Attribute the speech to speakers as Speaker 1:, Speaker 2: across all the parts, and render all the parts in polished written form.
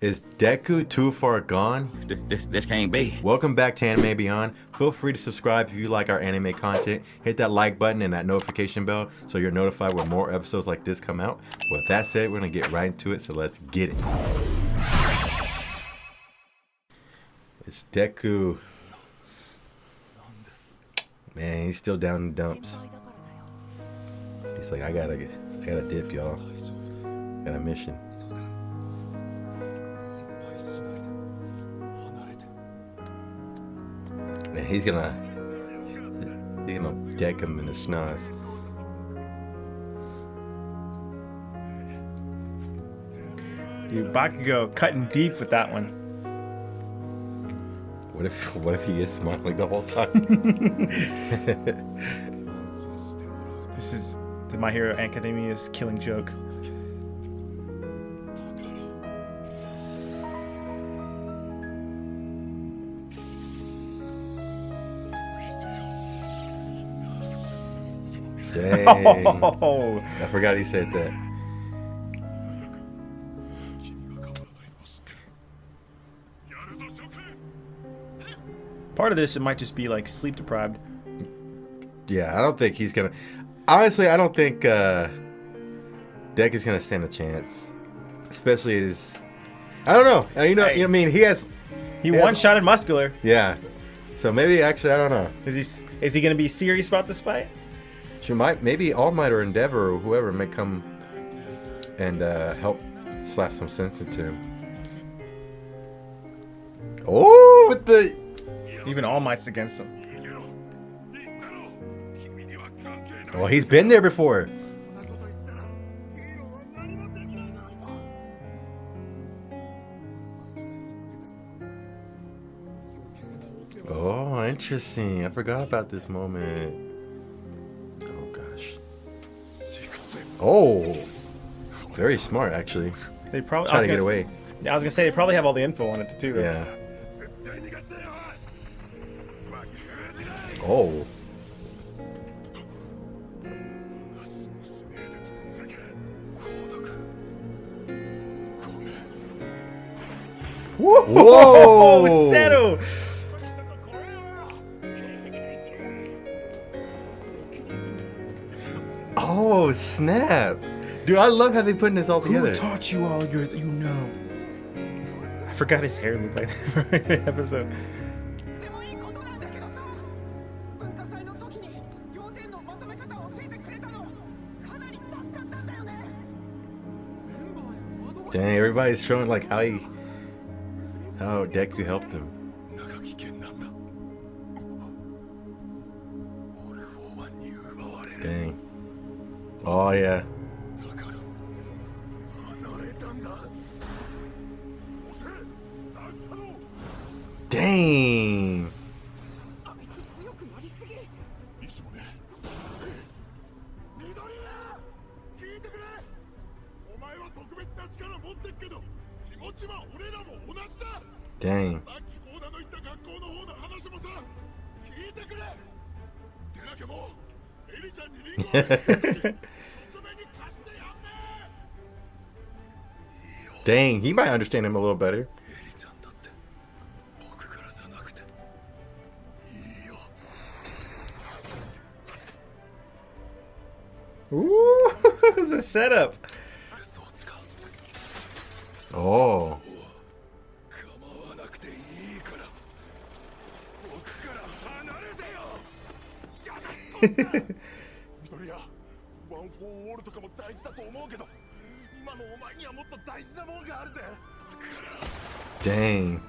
Speaker 1: Is Deku too far gone?
Speaker 2: This can't be.
Speaker 1: Welcome back to Anime Beyond. Feel free to subscribe if you like our anime content. Hit that like button and that notification bell so you're notified when more episodes like this come out. With that said, we're going to get right into it, so let's get it. It's Deku. Man, he's still down in the dumps. He's like, I gotta dip, y'all. Got a mission. Man, he's gonna deck him in the schnoz.
Speaker 3: Dude, Bakugo cutting deep with that one.
Speaker 1: What if he is smiling the whole time?
Speaker 3: This is the MyHeroAcademia's killing joke.
Speaker 1: Dang.
Speaker 3: Oh.
Speaker 1: I forgot he said that.
Speaker 3: Part of this, it might just be like sleep deprived.
Speaker 1: Yeah, I don't think he's gonna. Honestly, I don't think Deku's gonna stand a chance. Especially his. I don't know. I mean, he
Speaker 3: one-shotted Muscular.
Speaker 1: Yeah. So maybe actually, I don't know.
Speaker 3: Is he gonna be serious about this fight?
Speaker 1: Maybe All Might or Endeavor or whoever may come and help slap some sense into him. Oh, with the.
Speaker 3: Even All Might's against him.
Speaker 1: Oh, he's been there before. Oh, interesting. I forgot about this moment. Oh, gosh. Oh, very smart, actually.
Speaker 3: They probably
Speaker 1: Trying to get away.
Speaker 3: I was gonna say they probably have all the info on it too. Though.
Speaker 1: Yeah. Oh.
Speaker 3: Whoa! Settle.
Speaker 1: Oh, snap. Dude, I love how they putting this all together.
Speaker 3: Who taught you all you know? I forgot his hair looked like that for the episode.
Speaker 1: Dang, everybody's showing like how Deku helped him. Dang. Oh yeah. Dang. Dang. Dang, he might understand him a little better.
Speaker 3: Ooh, it's a setup.
Speaker 1: Oh. Dang.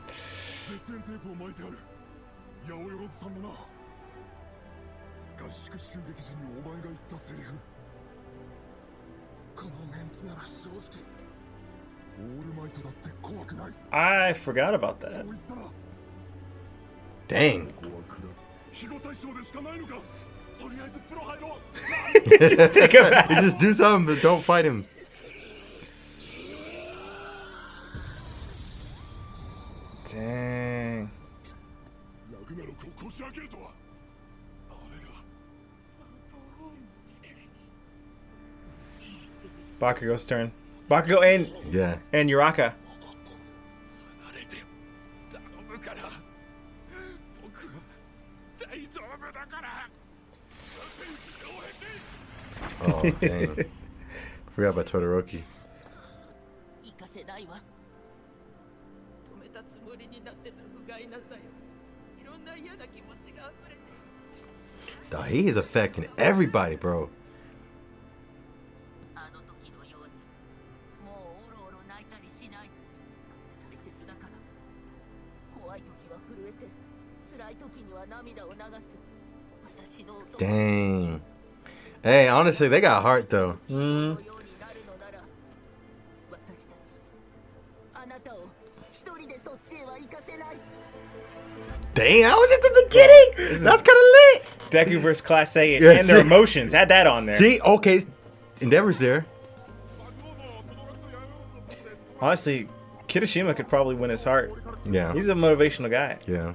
Speaker 3: I forgot about that.
Speaker 1: Dang.
Speaker 3: Take him out.
Speaker 1: Just do something, but don't fight him.
Speaker 3: Dang. Bakugo's turn. Bakugo and
Speaker 1: Yeah.
Speaker 3: Uraka.
Speaker 1: Oh, dang. Forgot about Todoroki.
Speaker 2: 行かせないわ。止めたつもりになってた不甲斐なさよ。いろんな嫌な気持ちが溢れて。
Speaker 1: Dog, he is affecting everybody, bro.
Speaker 2: あの時のように、もうおろおろ泣いたりしない。大切だから。怖い時は震えて、辛い時には涙を流す。私の音。
Speaker 1: Dang. Hey, honestly, they got heart though.
Speaker 3: Mm.
Speaker 1: Dang, that was just the beginning. That's kind of lit.
Speaker 3: Deku versus Class A
Speaker 1: Yeah,
Speaker 3: and their
Speaker 1: see?
Speaker 3: emotions. Add that on there.
Speaker 1: See, okay, Endeavor's there.
Speaker 3: Honestly, Kirishima could probably win his heart.
Speaker 1: Yeah.
Speaker 3: He's a motivational guy.
Speaker 1: Yeah.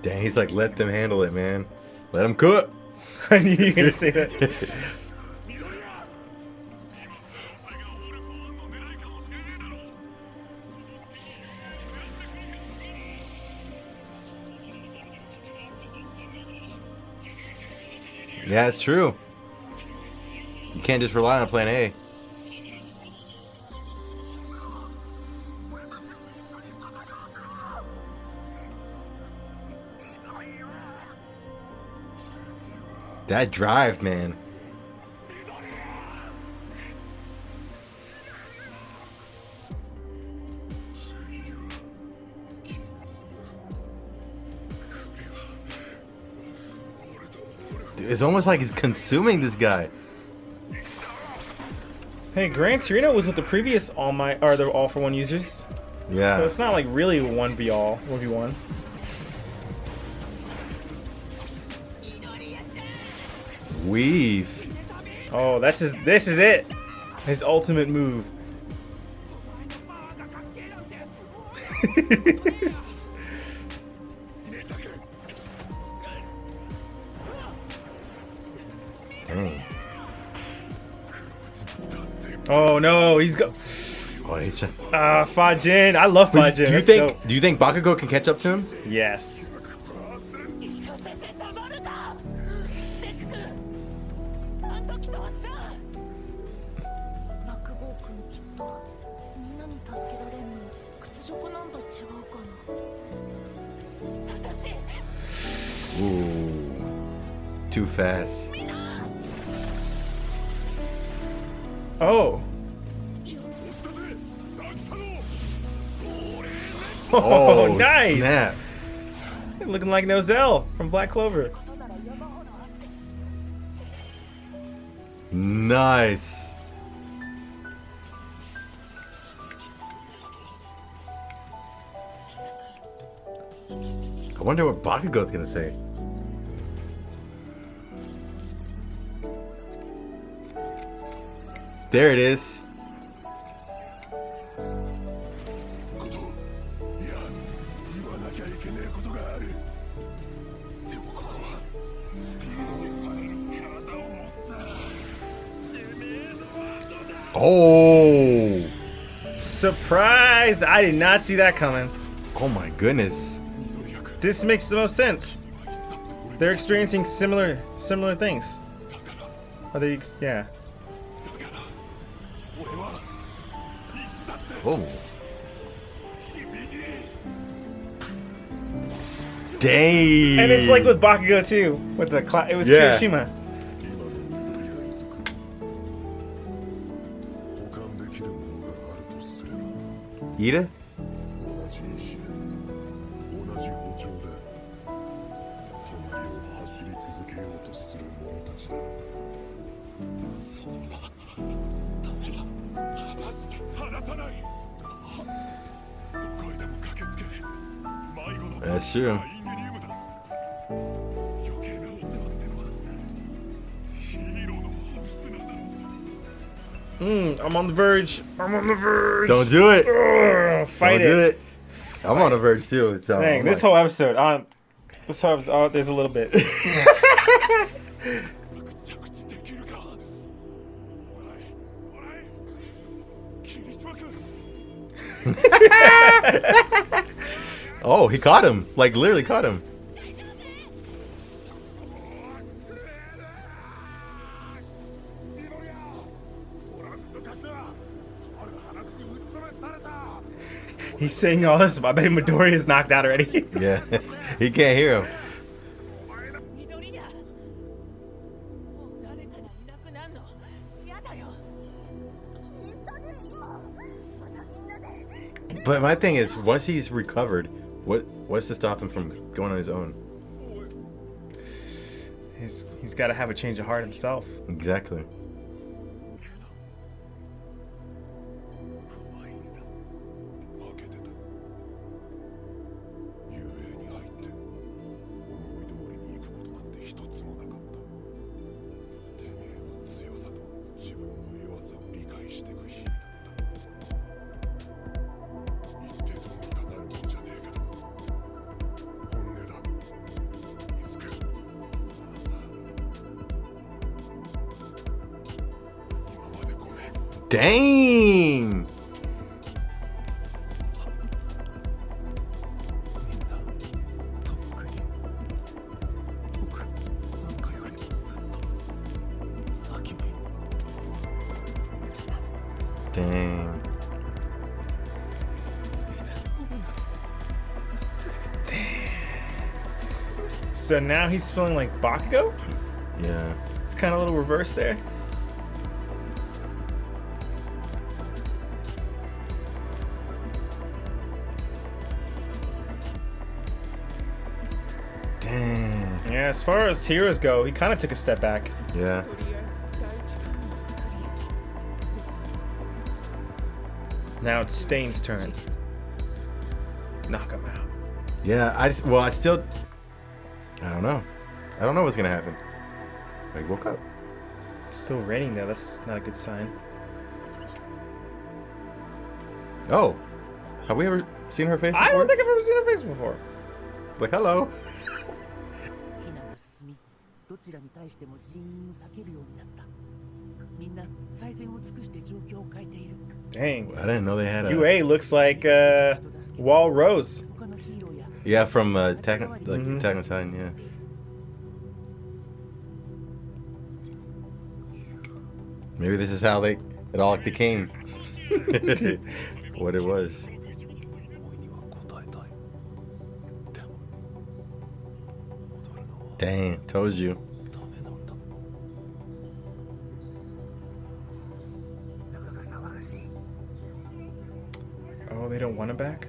Speaker 1: Dang, he's like, let them handle it, man. Let them cook.
Speaker 3: I knew you were gonna say that.
Speaker 1: Yeah, it's true. You can't just rely on plan A. That drive, man. Dude, it's almost like he's consuming this guy.
Speaker 3: Hey, Gran Torino was with the previous the All for One users.
Speaker 1: Yeah.
Speaker 3: So it's not like really 1v1. 1v1.
Speaker 1: Weave.
Speaker 3: Oh, this is it. His ultimate move.
Speaker 1: Dang.
Speaker 3: Oh no, he's go.
Speaker 1: Oh, he's trying.
Speaker 3: Fa Jin. I love Fa Jin.
Speaker 1: Do you
Speaker 3: That's
Speaker 1: think?
Speaker 3: dope.
Speaker 1: Do you think Bakugo can catch up to him?
Speaker 3: Yes.
Speaker 1: Ooh, too fast.
Speaker 3: Oh.
Speaker 1: Oh,
Speaker 3: nice.
Speaker 1: Snap.
Speaker 3: Looking like Nozel from Black Clover.
Speaker 1: Nice. I wonder what Bakugo's gonna say. There it is. Oh!
Speaker 3: Surprise! I did not see that coming.
Speaker 1: Oh my goodness.
Speaker 3: This makes the most sense. They're experiencing similar things. Are they? Yeah.
Speaker 1: Oh. Dang.
Speaker 3: And it's like with Bakugo too. With the it was
Speaker 1: Yeah.
Speaker 3: Kirishima.
Speaker 1: Ida? That's true.
Speaker 3: I'm on the verge. I'm on the verge.
Speaker 1: Don't do it.
Speaker 3: Ugh, fight
Speaker 1: Don't do
Speaker 3: it.
Speaker 1: it. I'm on the verge too. So
Speaker 3: Dang,
Speaker 1: I'm
Speaker 3: this
Speaker 1: like-
Speaker 3: whole episode, there's a little bit.
Speaker 1: Oh, he caught him. Like, literally caught him.
Speaker 3: He's saying all this, but I bet Midori is knocked out already.
Speaker 1: Yeah, he can't hear him.
Speaker 2: 緑やもう誰かがいなくなるの嫌だよ一緒にいようまたみんなで
Speaker 1: But my thing is, once he's recovered, what's to stop him from going on his own?
Speaker 3: He's got to have a change of heart himself.
Speaker 1: Exactly.
Speaker 4: 負けてた。遊泳に入って思い通りに行くことなんて一つもなかった。てめえの強さと自分の弱さを理解してく日々だった。言ってどうにかなるもんじゃねえけど本音だ。伊助。今までごめん。
Speaker 1: Dang!
Speaker 4: とっくに僕なんかよりずっと先に
Speaker 1: Dang.
Speaker 3: So now he's feeling like Bakugo?
Speaker 1: Yeah.
Speaker 3: It's kind of a little reverse there.
Speaker 1: Dang.
Speaker 3: Yeah, as far as heroes go, he kind of took a step back.
Speaker 1: Yeah.
Speaker 3: Now it's Stain's turn. Knock him out.
Speaker 1: Yeah. I don't know. I don't know what's gonna happen. I woke up.
Speaker 3: It's still raining though. That's not a good sign.
Speaker 1: Oh, have we ever seen her face before?
Speaker 3: I don't think I've ever seen her face before.
Speaker 1: Like, hello.
Speaker 2: 避難が進みどちらに対しても人員を避けるようになったみんな最善を尽くして状況を変えている
Speaker 3: Dang.
Speaker 1: I didn't know they had a.
Speaker 3: UA looks like Wall Rose.
Speaker 2: 他のヒーローや
Speaker 1: Yeah, from Attack on Titan. Yeah. Maybe this is how it all became what it was.
Speaker 4: 思いには応えたい。でも戻るのは
Speaker 1: Dang, told you.
Speaker 4: ダメなんだ。
Speaker 3: Oh, they don't want him back?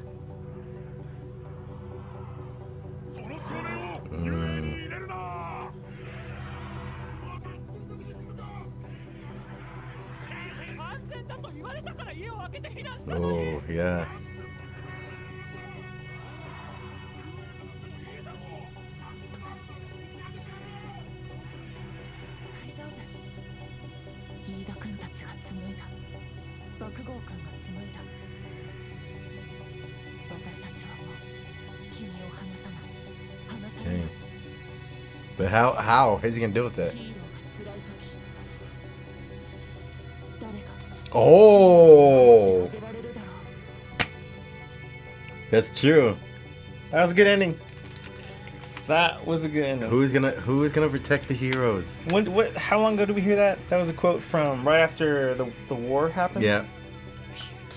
Speaker 1: Oh, yeah.
Speaker 2: 大丈夫飯田君たちが紡いだ爆豪君が紡いだ私たちはもう君を離さない離さない
Speaker 1: Dang. But how is he gonna deal with that?
Speaker 2: ヒーローが辛い時誰が
Speaker 1: Oh,
Speaker 2: 出られるだろう
Speaker 1: that's true.
Speaker 3: That was a good ending. That was a good ending.
Speaker 1: Who's gonna protect the heroes?
Speaker 3: What? How long ago did we hear that? That was a quote from right after the war happened.
Speaker 1: Yeah,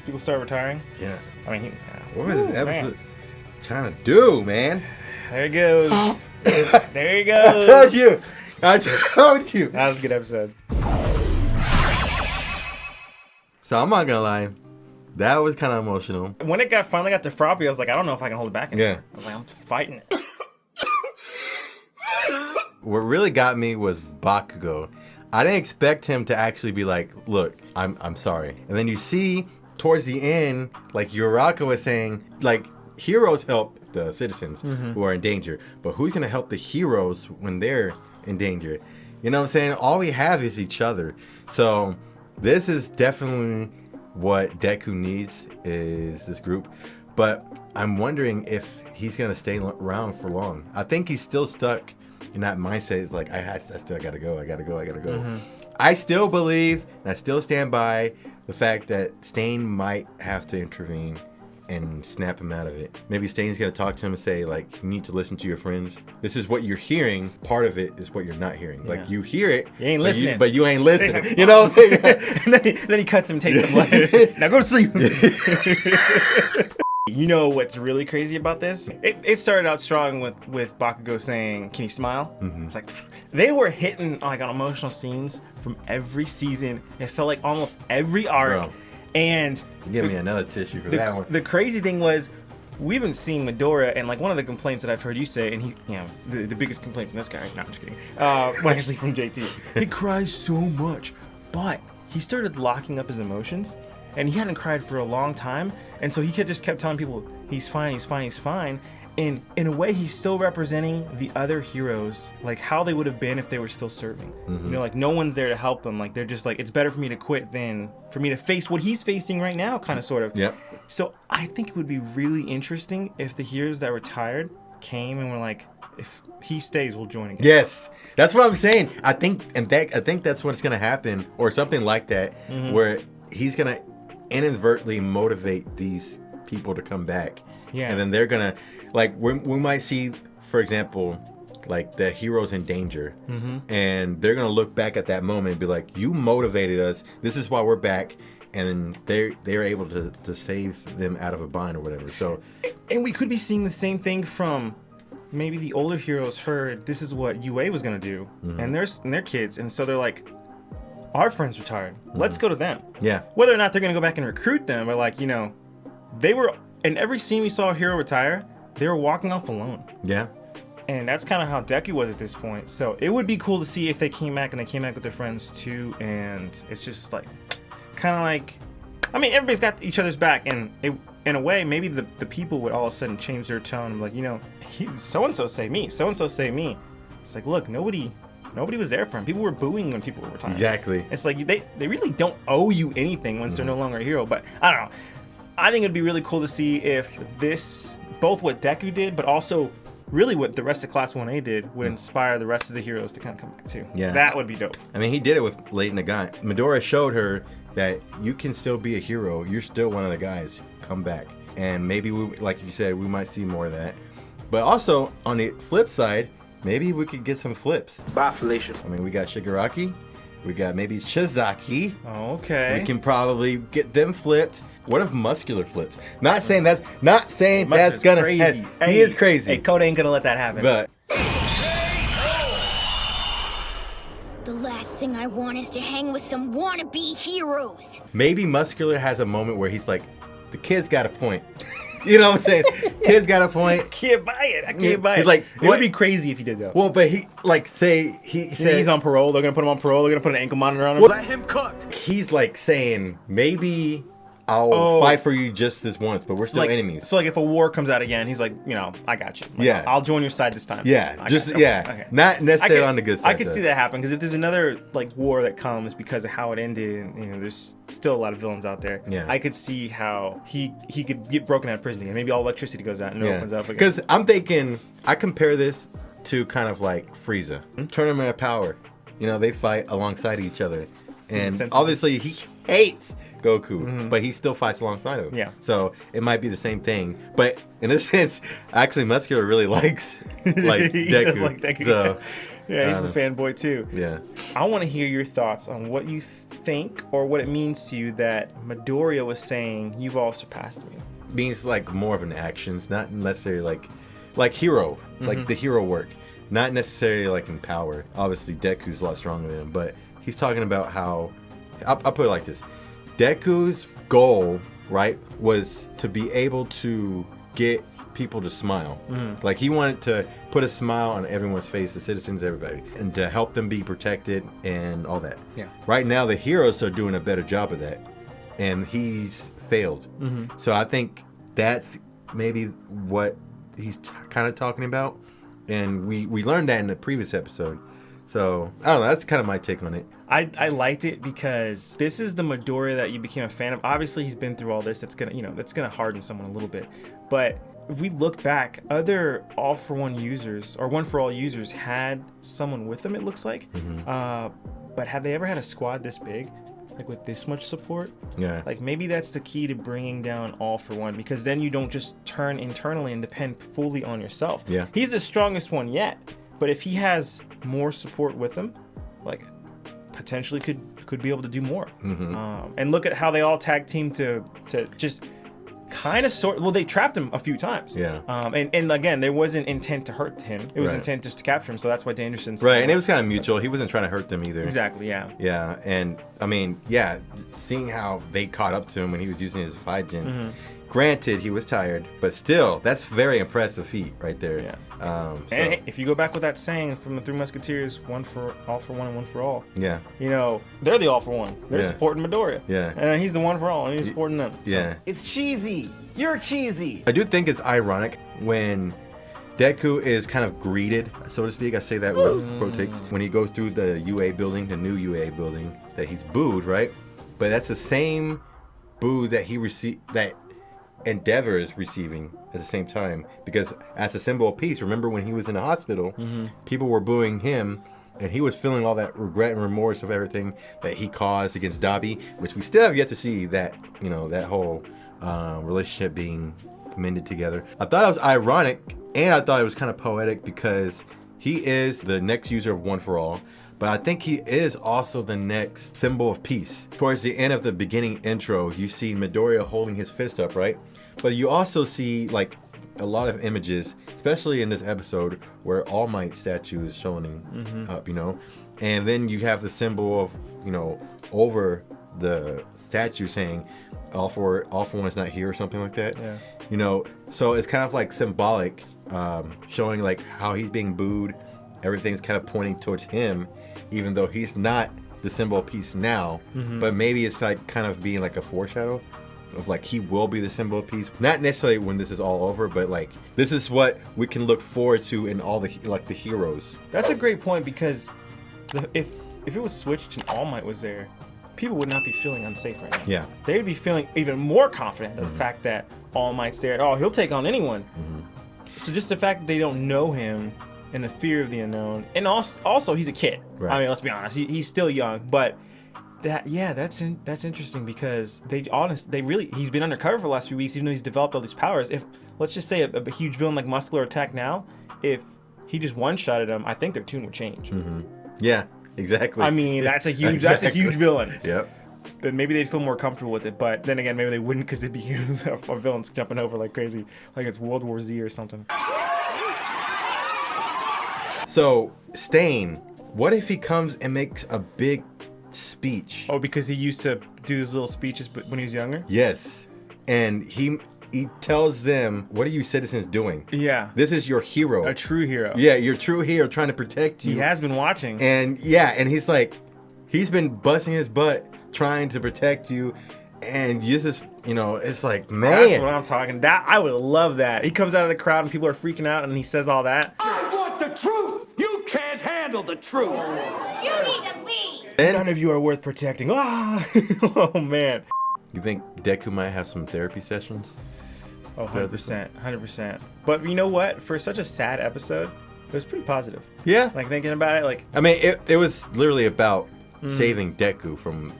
Speaker 3: People started retiring.
Speaker 1: yeah.
Speaker 3: I mean,
Speaker 1: What was this
Speaker 3: Ooh, man.
Speaker 1: episode trying to do, man?
Speaker 3: There he goes. There he
Speaker 1: I
Speaker 3: goes.
Speaker 1: told you. I told you.
Speaker 3: That was a good episode.
Speaker 1: So I'm not gonna lie, that was kind of emotional.
Speaker 3: When it finally got to Froppy, I was like, I don't know if I can hold it back anymore.
Speaker 1: Yeah.
Speaker 3: I was like, I'm fighting it.
Speaker 1: What really got me was Bakugo. I didn't expect him to actually be like, look, I'm sorry. And then you see towards the end, like Uraka was saying, like heroes help the citizens who are in danger, but who's gonna help the heroes when they're in danger? You know what I'm saying? All we have is each other. So this is definitely what Deku needs, is this group. But I'm wondering if he's gonna stay around for long. I think he's still stuck in that mindset. It's like I still gotta go. I still believe and I still stand by the fact that Stain might have to intervene and snap him out of it. Maybe Stain's gonna talk to him and say, like, you need to listen to your friends. This is what you're hearing. Part of it is what you're not hearing. Like, you hear it,
Speaker 3: You ain't listening.
Speaker 1: but you ain't listening. You know what I'm saying?
Speaker 3: And then he cuts him and takes the blood. Now go to sleep. You know what's really crazy about this? It started out strong with Bakugo saying, "Can you smile?" It's like they were hitting like on emotional scenes from every season. It felt like almost every arc.
Speaker 1: Bro.
Speaker 3: And
Speaker 1: Give me another tissue for that one.
Speaker 3: the crazy thing was, we've been seeing Midoriya, and like one of the complaints that I've heard you say, and he, you know, the biggest complaint from this guy, no, I'm just kidding. Well, actually from JT, he cries so much, but he started locking up his emotions, and he hadn't cried for a long time, and so he just kept telling people he's fine, he's fine, he's fine. And in a way, he's still representing the other heroes, like how they would have been if they were still serving. You know, like no one's there to help them. Like they're just like, it's better for me to quit than for me to face what he's facing right now, kind of, sort of.
Speaker 1: Yep.
Speaker 3: So I think it would be really interesting if the heroes that retired came and were like, if he stays, we'll join again.
Speaker 1: Yes, that's what I'm saying. I think that's what's gonna happen, or something like that, where he's gonna inadvertently motivate these people to come back.
Speaker 3: Yeah.
Speaker 1: And then they're gonna, like, we might see, for example, like the heroes in danger, and they're gonna look back at that moment and be like, "You motivated us. This is why we're back." And then they're able to save them out of a bind or whatever. So,
Speaker 3: And we could be seeing the same thing from maybe the older heroes heard this is what UA was gonna do, and their kids, and so they're like, our friends retired. Let's go to them.
Speaker 1: yeah,
Speaker 3: Whether or not they're gonna go back and recruit them, or like, you know, they were in every scene we saw a hero retire, they were walking off alone.
Speaker 1: yeah.
Speaker 3: And that's kind of how Deku was at this point. So it would be cool to see if they came back, and they came back with their friends too. And it's just like, kind of like, I mean, everybody's got each other's back, and in a way, maybe the people would all of a sudden change their tone. Like, you know, so-and-so saved me, so-and-so saved me. It's like, look, nobody was there for him. People were booing when people were retiring.
Speaker 1: Exactly.
Speaker 3: It's like they really don't owe you anything once they're no longer a hero. But I don't know. I think it'd be really cool to see if this, both what Deku did, but also really what the rest of Class 1A did, would inspire the rest of the heroes to kind of come back too.
Speaker 1: Yeah.
Speaker 3: That would be dope.
Speaker 1: I mean, he did it with Lady Nagant. Midoriya showed her that you can still be a hero. You're still one of the guys. Come back. And maybe, like you said, we might see more of that. But also, on the flip side, maybe we could get some flips.
Speaker 5: Bye, Felicia.
Speaker 1: I mean, we got Shigaraki. We got maybe Shizaki.
Speaker 3: Okay.
Speaker 1: We can probably get them flipped. What if Muscular flips? Not saying that's
Speaker 3: Muscular's
Speaker 1: gonna
Speaker 3: crazy.
Speaker 1: happen.
Speaker 3: Hey,
Speaker 1: He is crazy.
Speaker 3: Hey, Koda ain't gonna let that happen.
Speaker 1: But
Speaker 6: The last thing I want is to hang with some wannabe heroes.
Speaker 1: maybe Muscular has a moment where he's like, the kid's got a point. You know what I'm saying? Kid's got a point.
Speaker 3: Can't buy it. I can't buy it.
Speaker 1: He's like,
Speaker 3: it would
Speaker 1: what?
Speaker 3: be crazy if he did that.
Speaker 1: Well, but he, like, say he said
Speaker 3: He's on parole. They're gonna put him on parole. They're gonna put an ankle monitor on him.
Speaker 5: Let him cook.
Speaker 1: he's like saying, maybe I'll fight for you just this once, but we're still
Speaker 3: like,
Speaker 1: enemies.
Speaker 3: So like if a war comes out again, he's like, you know, I got you. Like,
Speaker 1: Yeah.
Speaker 3: I'll join your side this time.
Speaker 1: Yeah,
Speaker 3: I
Speaker 1: just
Speaker 3: got you.
Speaker 1: yeah, not necessarily on the good side.
Speaker 3: I could see that happen, because if there's another like war that comes because of how it ended, and you know, there's still a lot of villains out there.
Speaker 1: Yeah.
Speaker 3: I could see how he could get broken out of prison again. Maybe all electricity goes out and it
Speaker 1: Yeah,
Speaker 3: opens up again.
Speaker 1: because I'm thinking I compare this to kind of like Frieza, Tournament of Power. You know, they fight alongside each other, and
Speaker 3: Sensitive.
Speaker 1: obviously he hates Goku, but he still fights alongside him.
Speaker 3: Yeah.
Speaker 1: So it might be the same thing, but in a sense, actually, Muscular really likes like
Speaker 3: He
Speaker 1: Deku.
Speaker 3: does like Deku.
Speaker 1: So
Speaker 3: Yeah, he's a fanboy too.
Speaker 1: yeah,
Speaker 3: I want to hear your thoughts on what you think, or what it means to you that Midoriya was saying, "You've all surpassed me."
Speaker 1: means like more of an actions, not necessarily like hero, like the hero work, not necessarily like in power. Obviously, Deku's a lot stronger than him, but he's talking about how I'll put it like this: Deku's goal, right, was to be able to get people to smile. Like he wanted to put a smile on everyone's face, the citizens, everybody, and to help them be protected and all that.
Speaker 3: Yeah.
Speaker 1: Right now, the heroes are doing a better job of that, and he's failed. So I think that's maybe what he's kind of talking about, and we learned that in the previous episode. So I don't know. That's kind of my take on it.
Speaker 3: I liked it because this is the Midoriya that you became a fan of. Obviously, he's been through all this. That's gonna harden someone a little bit. But if we look back, other All for One users or One for All users had someone with them. It looks like, but have they ever had a squad this big? like with this much support.
Speaker 1: Yeah.
Speaker 3: Like maybe that's the key to bringing down All For One, because then you don't just turn internally and depend fully on yourself.
Speaker 1: Yeah.
Speaker 3: He's the strongest one yet, but if he has more support with him, like potentially could be able to do more. And look at how they all tag team to just kind of sort. Well, they trapped him a few times.
Speaker 1: Yeah.
Speaker 3: And again, there wasn't intent to hurt him. It was
Speaker 1: Right.
Speaker 3: intent just to capture him. So that's why Danderson's
Speaker 1: Right, and it was kind of mutual. He wasn't trying to hurt them either.
Speaker 3: exactly. Yeah.
Speaker 1: Yeah, and I mean, yeah, seeing how they caught up to him when he was using his Fa Jin. Granted, he was tired, but still, that's very impressive feat right there.
Speaker 3: Yeah.
Speaker 1: So,
Speaker 3: And hey, if you go back with that saying from the Three Musketeers, one for one and one for all.
Speaker 1: yeah,
Speaker 3: You know, they're the all for one. They're
Speaker 1: Yeah.
Speaker 3: supporting Midoriya.
Speaker 1: Yeah.
Speaker 3: And he's the one for all, and he's supporting them. So.
Speaker 1: yeah.
Speaker 5: It's cheesy. You're cheesy.
Speaker 1: I do think it's ironic when Deku is kind of greeted, so to speak. I say that with quotates. When he goes through the UA building, the new UA building, that he's booed, right? But that's the same boo that he received, that Endeavor is receiving at the same time. Because as a symbol of peace, remember when he was in the hospital, people were booing him, and he was feeling all that regret and remorse of everything that he caused against Dabi, which we still have yet to see that, you know, that whole relationship being mended together. I thought it was ironic, and I thought it was kind of poetic because he is the next user of One for All, but I think he is also the next symbol of peace. Towards the end of the beginning intro, you see Midoriya holding his fist up, right? But you also see like a lot of images, especially in this episode, where All Might statue is showing up, you know? And then you have the symbol of, you know, over the statue saying, all for one is not here, or something like that.
Speaker 3: Yeah.
Speaker 1: You know, so it's kind of like symbolic, showing like how he's being booed. Everything's kind of pointing towards him, even though he's not the symbol of peace now. But maybe it's like kind of being like a foreshadow of like he will be the symbol of peace. Not necessarily when this is all over, but like this is what we can look forward to in all the like the heroes.
Speaker 3: That's a great point, because if it was switched and All Might was there, people would not be feeling unsafe right now.
Speaker 1: Yeah.
Speaker 3: They would be feeling even more confident of the fact that All Might's there. Oh, he'll take on anyone. So just the fact that they don't know him and the fear of the unknown, and also he's a kid.
Speaker 1: Right.
Speaker 3: I mean, let's be honest, he's still young, but that's interesting, because he's been undercover for the last few weeks, even though he's developed all these powers. If let's just say a huge villain like Muscular attack now, if he just one-shotted him, I think their tune would change.
Speaker 1: Yeah, exactly.
Speaker 3: I mean, that's a huge villain.
Speaker 1: Yep.
Speaker 3: Then maybe they'd feel more comfortable with it, but then again, maybe they wouldn't, because they'd be villains jumping over like crazy, like it's World War Z or something.
Speaker 1: So, Stain, what if he comes and makes a big speech?
Speaker 3: Oh, because he used to do his little speeches, but when he was younger.
Speaker 1: Yes. And he tells them, what are you citizens doing?
Speaker 3: Yeah,
Speaker 1: This is your hero.
Speaker 3: a true hero.
Speaker 1: Yeah, your true hero trying to protect you.
Speaker 3: He has been watching.
Speaker 1: And yeah, and he's like, he's been busting his butt trying to protect you. And you just, you know, it's like, man.
Speaker 3: That's what I'm talking. That I would love that. He comes out of the crowd and people are freaking out, and he says all that.
Speaker 5: I want the truth. You can't handle the truth.
Speaker 6: You need to leave!
Speaker 3: None of you are worth protecting. Ah, oh man.
Speaker 1: You think Deku might have some therapy sessions?
Speaker 3: Oh, 100%, 100%. But you know what? For such a sad episode, it was pretty positive.
Speaker 1: Yeah.
Speaker 3: Like thinking about it, like,
Speaker 1: I mean, it was literally about saving Deku from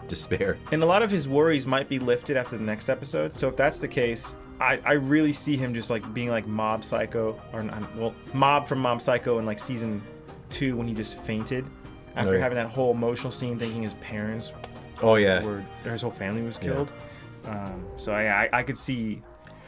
Speaker 1: despair.
Speaker 3: and a lot of his worries might be lifted after the next episode. So if that's the case, I really see him just like being like Mob Psycho, or not, well, Mob from Mob Psycho in like season 2 when he just fainted after
Speaker 1: Oh, yeah.
Speaker 3: having that whole emotional scene, thinking his parents
Speaker 1: Oh, yeah.
Speaker 3: or his whole family was killed. So I could see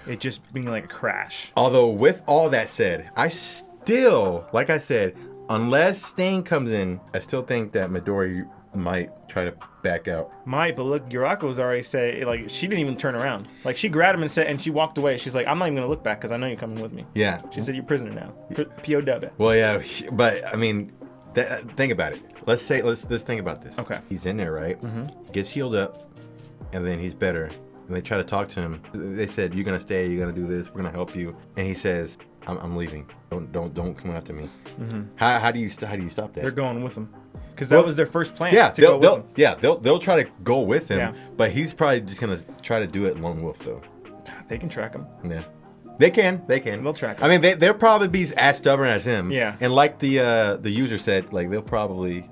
Speaker 3: it just being like a crash.
Speaker 1: Although, with all that said, I still, like I said, unless Stain comes in, I still think that Midori might try to back out.
Speaker 3: But look, Uraka was already say like she didn't even turn around. Like she grabbed him and she walked away. She's like, I'm not even gonna look back because I know you're coming with me.
Speaker 1: Yeah.
Speaker 3: She said, you're prisoner now. POW.
Speaker 1: Well, yeah, but I mean, think about it. Let's think about this.
Speaker 3: Okay.
Speaker 1: He's in there, right? He gets healed up, and then he's better. And they try to talk to him. They said, "You're gonna stay. You're gonna do this. We're gonna help you." And he says, "I'm leaving. Don't come after me." How do you stop that?
Speaker 3: They're going with him because that was their first plan.
Speaker 1: Yeah,
Speaker 3: to go with him.
Speaker 1: they'll try to go with him,
Speaker 3: Yeah.
Speaker 1: but he's probably just gonna try to do it lone wolf though.
Speaker 3: They can track him.
Speaker 1: Yeah, they can.
Speaker 3: They'll track him.
Speaker 1: I mean, they'll probably be as stubborn as him.
Speaker 3: Yeah.
Speaker 1: And like the user said, like he probably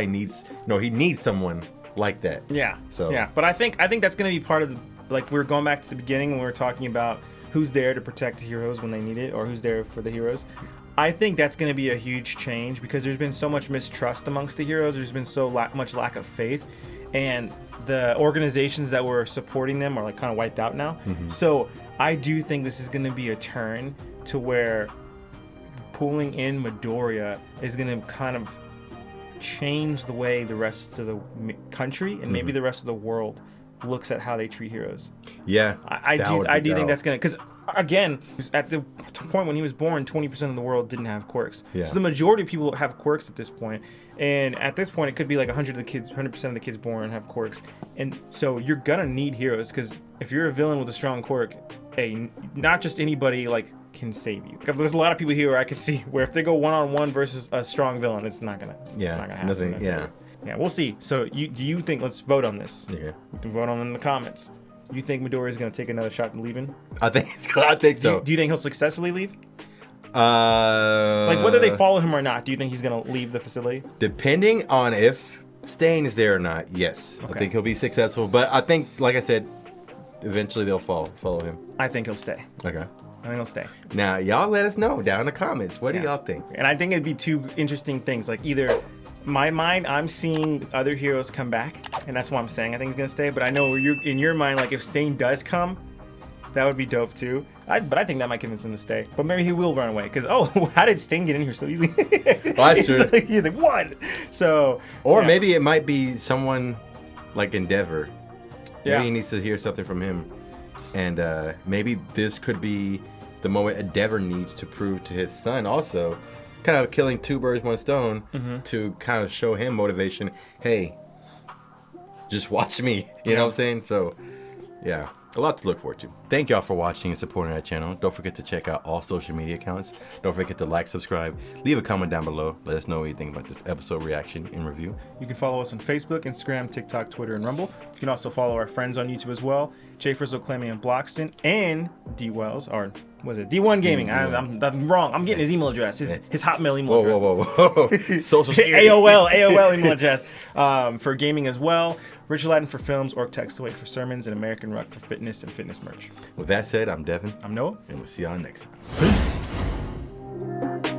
Speaker 1: needs, he needs someone like that.
Speaker 3: Yeah.
Speaker 1: So-
Speaker 3: yeah, but I think that's gonna be part of the, like, we were going back to the beginning when we were talking about who's there to protect the heroes when they need it, or who's there for the heroes. I think that's going to be a huge change because there's been so much mistrust amongst the heroes. There's been so much lack of faith, and the organizations that were supporting them are like kind of wiped out now. So I do think this is going to be a turn to where pulling in Midoriya is going to kind of change the way the rest of the country and maybe the rest of the world looks at how they treat heroes.
Speaker 1: Yeah,
Speaker 3: I do think that's gonna, because again, at the point when he was born, 20% of the world didn't have quirks.
Speaker 1: Yeah.
Speaker 3: So the majority of people have quirks at this point, and at this point, it could be like 100% of the kids born have quirks, and so you're gonna need heroes because if you're a villain with a strong quirk, hey, not just anybody like can save you. There's a lot of people here where I can see where if they go one-on-one versus a strong villain, it's not gonna happen.
Speaker 1: Nothing. Yeah.
Speaker 3: Yeah, we'll see. So do you think, let's vote on this.
Speaker 1: Yeah.
Speaker 3: You can vote on it in the comments. You think Midoriya is going to take another shot and leaving?
Speaker 1: I think so.
Speaker 3: Do you think he'll successfully leave?
Speaker 1: Like
Speaker 3: Like whether they follow him or not, do you think he's going to leave the facility?
Speaker 1: Depending on if Stain is there or not, yes.
Speaker 3: Okay.
Speaker 1: I think he'll be successful. But I think, like I said, eventually they'll follow him.
Speaker 3: I think he'll stay.
Speaker 1: Okay.
Speaker 3: I think he'll stay.
Speaker 1: Now, y'all let us know down in the comments. What do y'all think?
Speaker 3: And I think it'd be two interesting things. Like either, my mind, I'm seeing other heroes come back, and that's why I'm saying I think he's going to stay. But I know in your mind, like if Stain does come, that would be dope too. But I think that might convince him to stay. But maybe he will run away because how did Stain get in here so easily?
Speaker 1: Well, that's true.
Speaker 3: He's like, what? So
Speaker 1: Or
Speaker 3: yeah.
Speaker 1: maybe it might be someone like Endeavor. Maybe
Speaker 3: Yeah.
Speaker 1: he needs to hear something from him. And maybe this could be the moment Endeavor needs to prove to his son also, kind of killing two birds, one stone, to kind of show him motivation. Hey, just watch me. You know what I'm saying? So, yeah, a lot to look forward to. Thank y'all for watching and supporting our channel. Don't forget to check out all social media accounts. Don't forget to like, subscribe, leave a comment down below. Let us know what you think about this episode reaction and review.
Speaker 3: You can follow us on Facebook, Instagram, TikTok, Twitter, and Rumble. You can also follow our friends on YouTube as well. J. Frizzle, Clemmy, and Bloxton, and D. Wells, or was it D1 Gaming? I'm wrong. I'm getting his email address, his Hotmail email address.
Speaker 1: Whoa. Social security.
Speaker 3: AOL email address for gaming as well. Richard Latin for films, Orc Text Away for sermons, and American Ruck for fitness and fitness merch.
Speaker 1: With that said, I'm Devin,
Speaker 3: I'm Noah.
Speaker 1: and we'll see y'all next time.